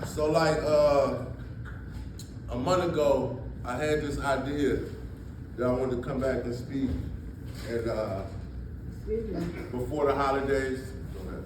So like a month ago, I had this idea that I wanted to come back and speak and before the holidays. Go ahead.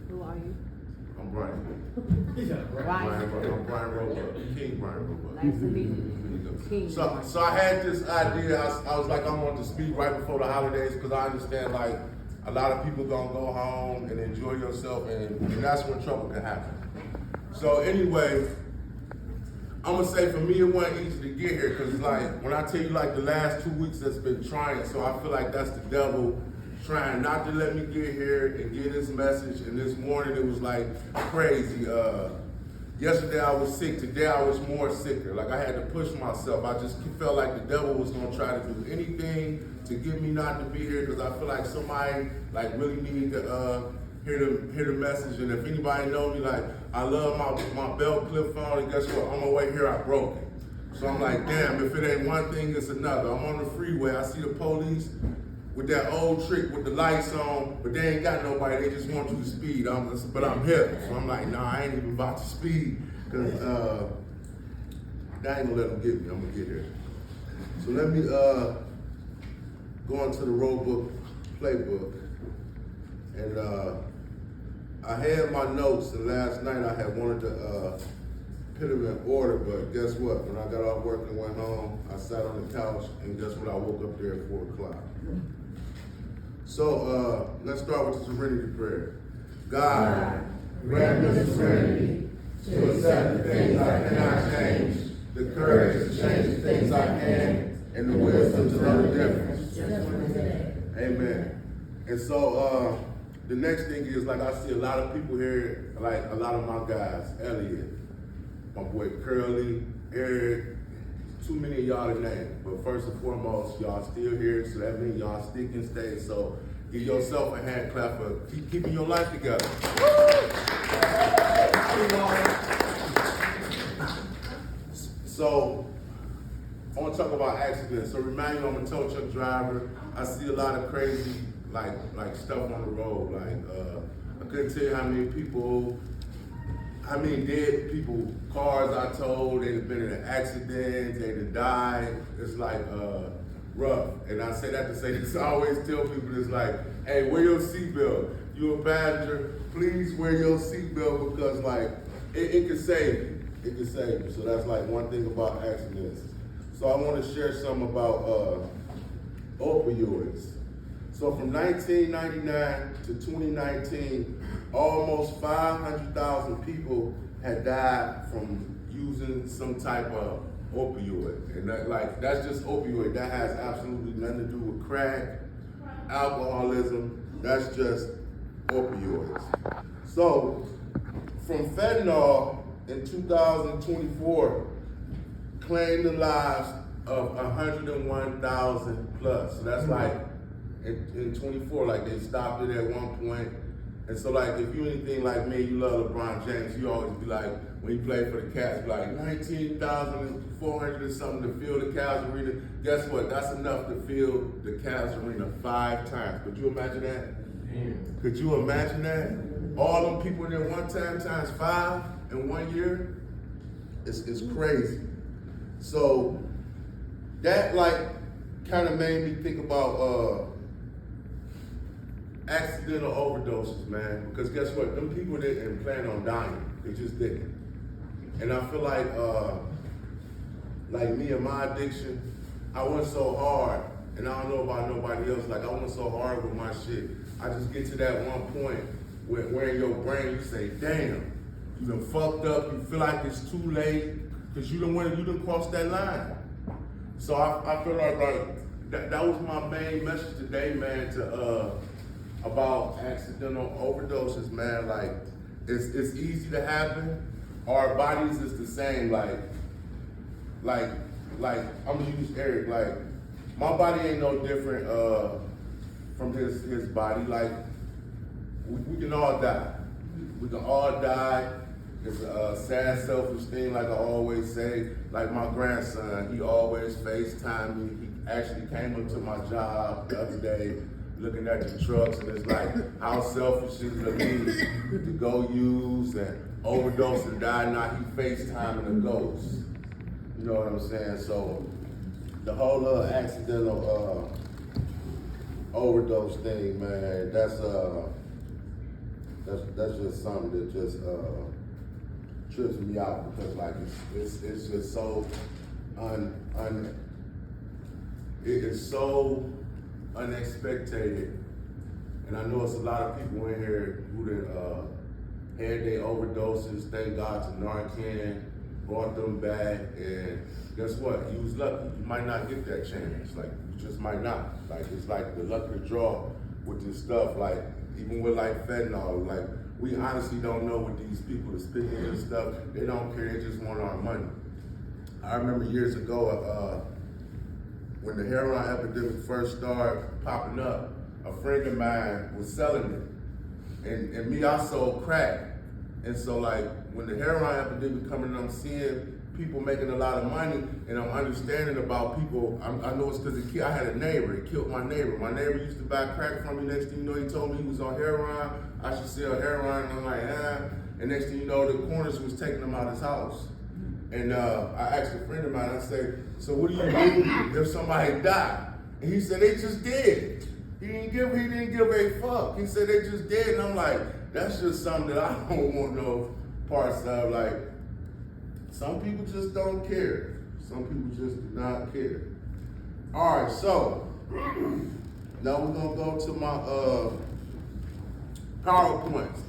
Who are you? I'm Brian. Brian. I'm Brian Roebuck, King Brian Roebuck. Nice to meet you. King. So I had this idea. I was like, I wanted to speak right before the holidays because I understand like a lot of people gonna go home and enjoy yourself, and that's when trouble can happen. So anyway, I'm gonna say for me it wasn't easy to get here because like when I tell you like the last 2 weeks that's been trying, so I feel like that's the devil trying not to let me get here and get this message. And this morning it was like crazy. Yesterday I was sick. Today I was more sicker. Like I had to push myself. I just felt like the devil was gonna try to do anything to get me not to be here because I feel like somebody like really needed to hear the message. And if anybody know me, like I love my belt clip on, and guess what? On my way here I broke it. So I'm like, damn, if it ain't one thing, it's another. I'm on the freeway. I see the police with that old trick with the lights on, but they ain't got nobody, they just want you to speed. But I'm hip, so I'm like, nah, I ain't even about to speed, because that ain't gonna let them get me, I'm gonna get there. So let me go into the Roebuck playbook, and I had my notes, and last night I had wanted to put them in order, but guess what? When I got off work and went home, I sat on the couch, and guess what? I woke up there at 4 o'clock. So let's start with the serenity prayer. God, grant me the serenity to accept the things I cannot change, the courage to change the things I can, and the wisdom to know the difference. Amen. And so the next thing is, like I see a lot of people here, like a lot of my guys, Elliot, my boy Curly, Eric, too many of y'all to name, but first and foremost, y'all still here, so that means y'all stick and stay. So give yourself a hand clap for keeping your life together. So I want to talk about accidents. So remind you, I'm a tow truck driver. I see a lot of crazy like stuff on the road. Like I couldn't tell you how many dead people, cars I towed, they've been in an accident, they've died. It's like rough. And I say that to say this, I always tell people, it's like, hey, wear your seatbelt. You a passenger, please wear your seatbelt because like, it can save you. It can save you. So that's like one thing about accidents. So I want to share some about opioids. So from 1999 to 2019, almost 500,000 people had died from using some type of opioid. And that's just opioid. That has absolutely nothing to do with crack, alcoholism. That's just opioids. So from fentanyl in 2024 claimed the lives of 101,000 plus. So that's like in 24, like they stopped it at one point. And so like, if you anything like me, you love LeBron James, you always be like, when you play for the Cavs, be like 19,400 or something to fill the Cavs arena. Guess what? That's enough to fill the Cavs arena 5 times. Could you imagine that? Could you imagine that? All them people in there one time times 5 in 1 year? It's crazy. So that like kind of made me think about accidental overdoses, man. Because guess what? Them people didn't plan on dying. They just didn't. And I feel like me and my addiction, I went so hard, and I don't know about nobody else, like I went so hard with my shit. I just get to that one point where in your brain you say, damn, you done fucked up, you feel like it's too late, because you done crossed that line. So I feel like that was my main message today, man, about accidental overdoses, man. Like, it's easy to happen. Our bodies is the same. Like I'm gonna use Eric. Like, my body ain't no different from his body. Like, we can all die. We can all die. It's a sad, selfish thing, like I always say. Like my grandson, he always FaceTime me. He actually came up to my job the other day looking at the trucks, and it's like how selfish is it to go use and overdose and die. Now he FaceTiming a ghost. You know what I'm saying? So the whole accidental overdose thing, man, that's just something that just trips me out, because like it's just so it is so unexpected, and I know it's a lot of people in here who had their overdoses. Thank God to Narcan brought them back, and guess what? You was lucky. You might not get that chance. Like, you just might not. Like, it's like the luck of the draw with this stuff. Like, even with like fentanyl, like, we honestly don't know what these people that's picking this stuff. They don't care. They just want our money. I remember years ago, when the heroin epidemic first started popping up, a friend of mine was selling it. And me, I sold crack. And so like, when the heroin epidemic coming, I'm seeing people making a lot of money, and I'm understanding about people. I know it's because I had a neighbor. It killed my neighbor. My neighbor used to buy crack from me. Next thing you know, he told me he was on heroin. I should sell heroin. And I'm like, And next thing you know, the corners was taking him out of his house. And I asked a friend of mine, I said, so what do you do if somebody died? And he said, they just dead. He didn't give a fuck. He said, they just dead. And I'm like, that's just something that I don't want no parts of. Like, some people just don't care. Some people just do not care. All right, so now we're gonna go to my PowerPoints.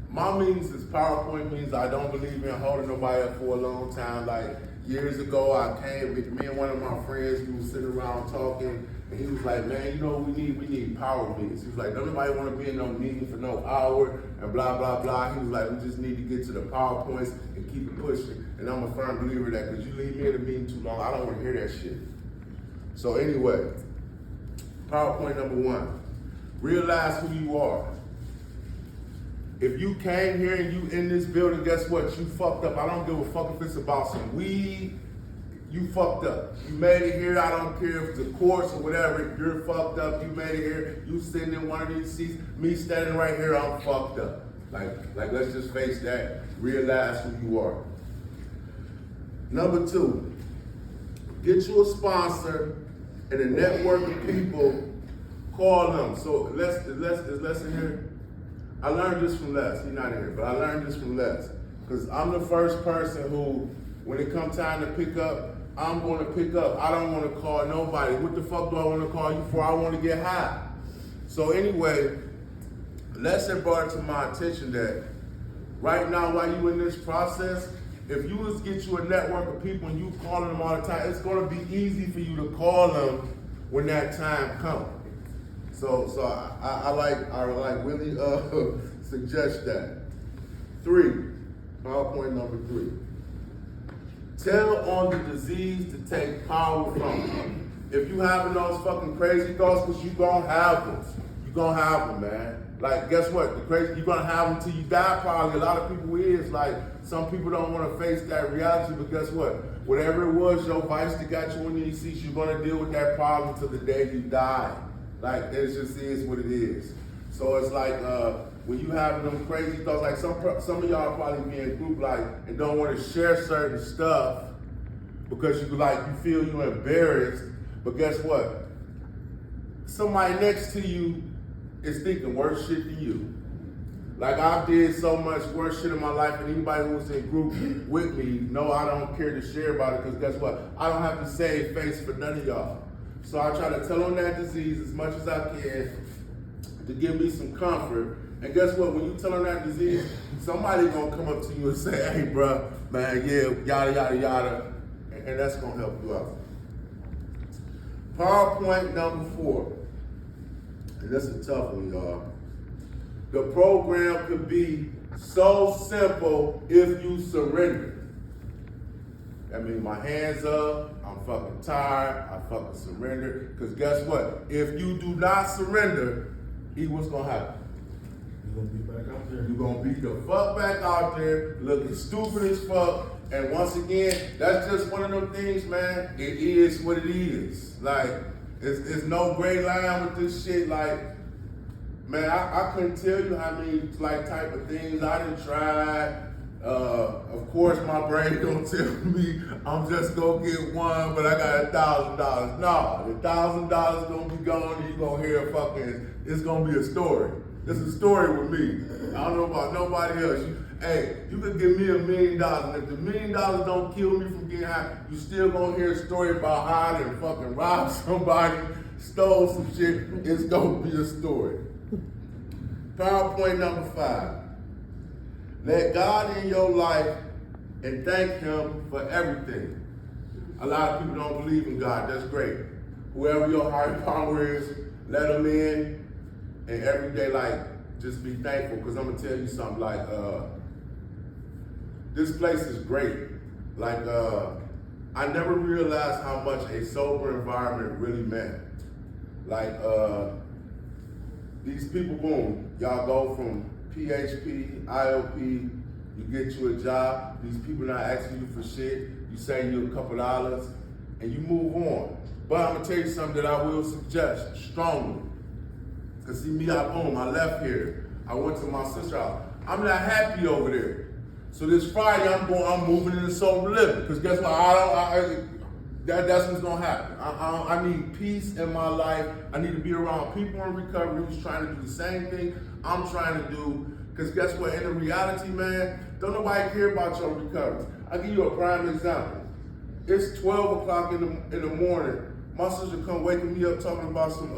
My means is PowerPoint means I don't believe in holding nobody up for a long time. Like years ago, I came with me and one of my friends. We was sitting around talking, and he was like, "Man, you know what we need? We need power meetings." He was like, "Don't nobody want to be in no meeting for no hour and blah blah blah." He was like, "We just need to get to the PowerPoints and keep it pushing." And I'm a firm believer of that, because you leave me in a meeting too long, I don't want to hear that shit. So anyway, PowerPoint number 1: realize who you are. If you came here and you in this building, guess what? You fucked up. I don't give a fuck if it's about some weed. You fucked up. You made it here. I don't care if it's the courts or whatever. You're fucked up. You made it here. You sitting in one of these seats. Me standing right here. I'm fucked up. Like let's just face that. Realize who you are. Number 2, get you a sponsor and a network of people. Call them. So is Les in here? I learned this from Les. He's not in here, but I learned this from Les. Because I'm the first person who, when it comes time to pick up, I'm going to pick up. I don't want to call nobody. What the fuck do I want to call you for? I want to get high. So anyway, Les had brought it to my attention that right now, while you in this process, if you just get you a network of people and you calling them all the time, it's going to be easy for you to call them when that time comes. So I really suggest that. 3, PowerPoint number 3. Tell on the disease to take power from you. If you having those fucking crazy thoughts, because you gonna have them. You gonna have them, man. Like, guess what? You're gonna have them till you die probably. A lot of people is like, some people don't want to face that reality, but guess what? Whatever it was, your vice that got you in these seats, you're gonna deal with that problem till the day you die. Like, it just is what it is. So it's like, when you have them crazy thoughts, like some of y'all probably be in a group like, and don't want to share certain stuff because you feel you're embarrassed. But guess what? Somebody next to you is thinking worse shit than you. Like, I did so much worse shit in my life, and anybody who was in group with me know I don't care to share about it, because guess what? I don't have to save face for none of y'all. So I try to tell on that disease as much as I can to give me some comfort. And guess what? When you tell on that disease, somebody gonna come up to you and say, "Hey, bro, man, yeah, yada, yada, yada." And that's gonna help you out. PowerPoint number 4. And that's a tough one, y'all. The program could be so simple if you surrender. That means my hands up, I'm fucking tired, I fucking surrender. Because guess what? If you do not surrender, what's gonna happen? You're gonna be back out there. You're gonna be the fuck back out there, looking stupid as fuck. And once again, that's just one of them things, man. It is what it is. Like, It's no gray line with this shit. Like, man, I couldn't tell you how many like type of things I done tried. Of course, my brain gonna tell me I'm just gonna get one, but I got $1,000. No, the $1,000 gonna be gone, and you gonna hear it's gonna be a story. It's a story with me. I don't know about nobody else. You could give me $1 million, and if the $1 million don't kill me from getting high, you still gonna hear a story about how I done fucking robbed somebody, stole some shit. It's gonna be a story. PowerPoint number 5. Let God in your life and thank Him for everything. A lot of people don't believe in God. That's great. Whoever your higher power is, let Him in, and every day, like, just be thankful. Because I'm gonna tell you something. Like, this place is great. Like, I never realized how much a sober environment really meant. Like, these people, boom, y'all go from PHP, IOP, you get you a job, these people not asking you for shit, you save you a couple dollars, and you move on. But I'm gonna tell you something that I will suggest strongly. Cause see me, I left here. I went to my sister's house. I'm not happy over there. So this Friday, I'm moving into sober living. Cause guess what, that's what's gonna happen. I need peace in my life. I need to be around people in recovery who's trying to do the same thing I'm trying to do. Because guess what? In the reality, man, don't nobody care about your recovery. I'll give you a prime example. It's 12 o'clock in the morning. My sister come waking me up talking about some,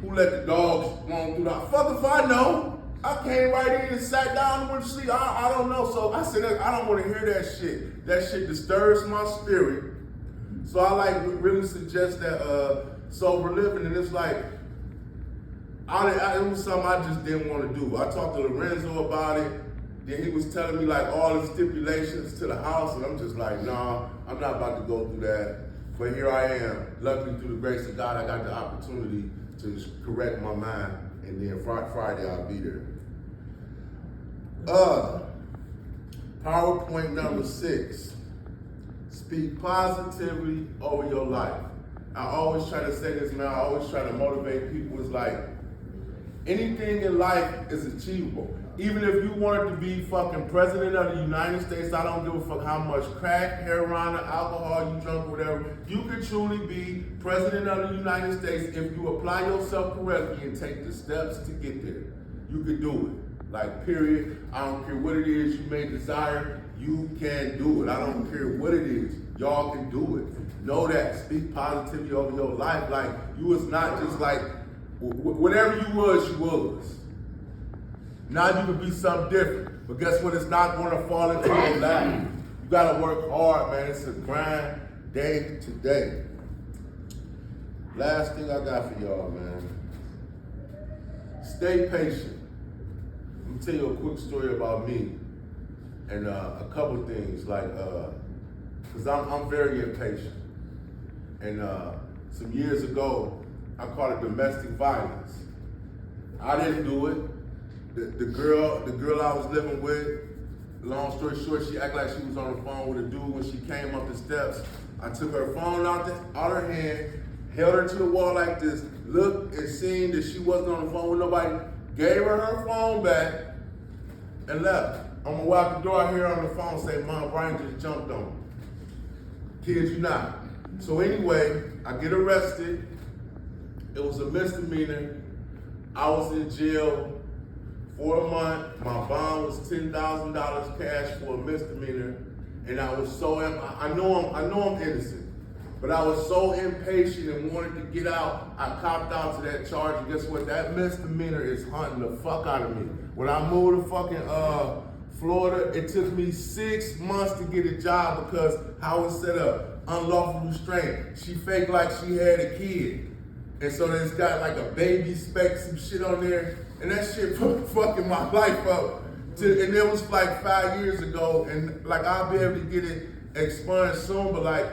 who let the dogs roam through the house. Fuck if I know. I came right in and sat down and went to sleep. I don't know. So I said, I don't want to hear that shit. That shit disturbs my spirit. So I like really suggest that sober living, and it's like, it was something I just didn't want to do. I talked to Lorenzo about it, then he was telling me like all the stipulations to the house, and I'm just like, nah, I'm not about to go through that. But here I am. Luckily, through the grace of God, I got the opportunity to correct my mind, and then Friday I'll be there. PowerPoint number 6. Speak positively over your life. I always try to say this, man. I always try to motivate people. It's like, anything in life is achievable. Even if you wanted to be fucking president of the United States, I don't give a fuck how much crack, heroin, or alcohol you drunk, whatever. You could truly be president of the United States if you apply yourself correctly and take the steps to get there. You could do it. Like, period. I don't care what it is you may desire. You can do it. I don't care what it is. Y'all can do it. Know that. Speak positivity over your life. Like, you was not just like, whatever you was. Now you can be something different. But guess what? It's not going to fall into your lap. You got to work hard, man. It's a grind day to day. Last thing I got for y'all, man. Stay patient. Let me tell you a quick story about me. And a couple things, like, because I'm very impatient. And some years ago, I called it domestic violence. I didn't do it. The girl I was living with, long story short, she acted like she was on the phone with a dude when she came up the steps. I took her phone out her hand, held her to the wall like this, looked and seen that she wasn't on the phone with nobody, gave her phone back, and left. I'm gonna walk the door, I hear her on the phone say, Mom, Brian just jumped on me. Kid you not. So anyway, I get arrested. It was a misdemeanor. I was in jail for a month. My bond was $10,000 cash for a misdemeanor. And I was so, I know I'm innocent, but I was so impatient and wanted to get out. I copped out to that charge, and guess what? That misdemeanor is hunting the fuck out of me. When I moved to fucking Florida, it took me 6 months to get a job because how it's set up. Unlawful restraint. She faked like she had a kid. And so it's got like a baby speck, some shit on there. And that shit fucking my life up. And it was like 5 years ago. And like I'll be able to get it expunged soon. But like,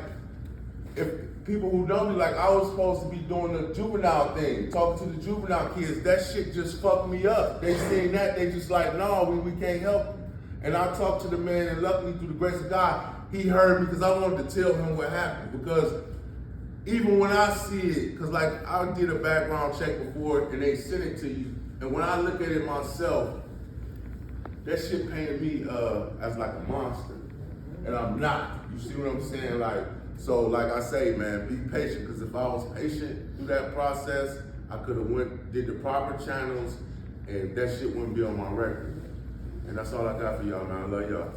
if people who know me, like I was supposed to be doing the juvenile thing, talking to the juvenile kids. That shit just fucked me up. They seen that, they just like, no, we can't help you. And I talked to the man, and luckily through the grace of God, he heard me because I wanted to tell him what happened. Because even when I see it, cause like I did a background check before and they sent it to you, and when I look at it myself, that shit painted me as like a monster, and I'm not. You see what I'm saying? Like, so like I say, man, be patient, cause if I was patient through that process, I could have did the proper channels, and that shit wouldn't be on my record. And that's all I got for y'all, man. I love y'all.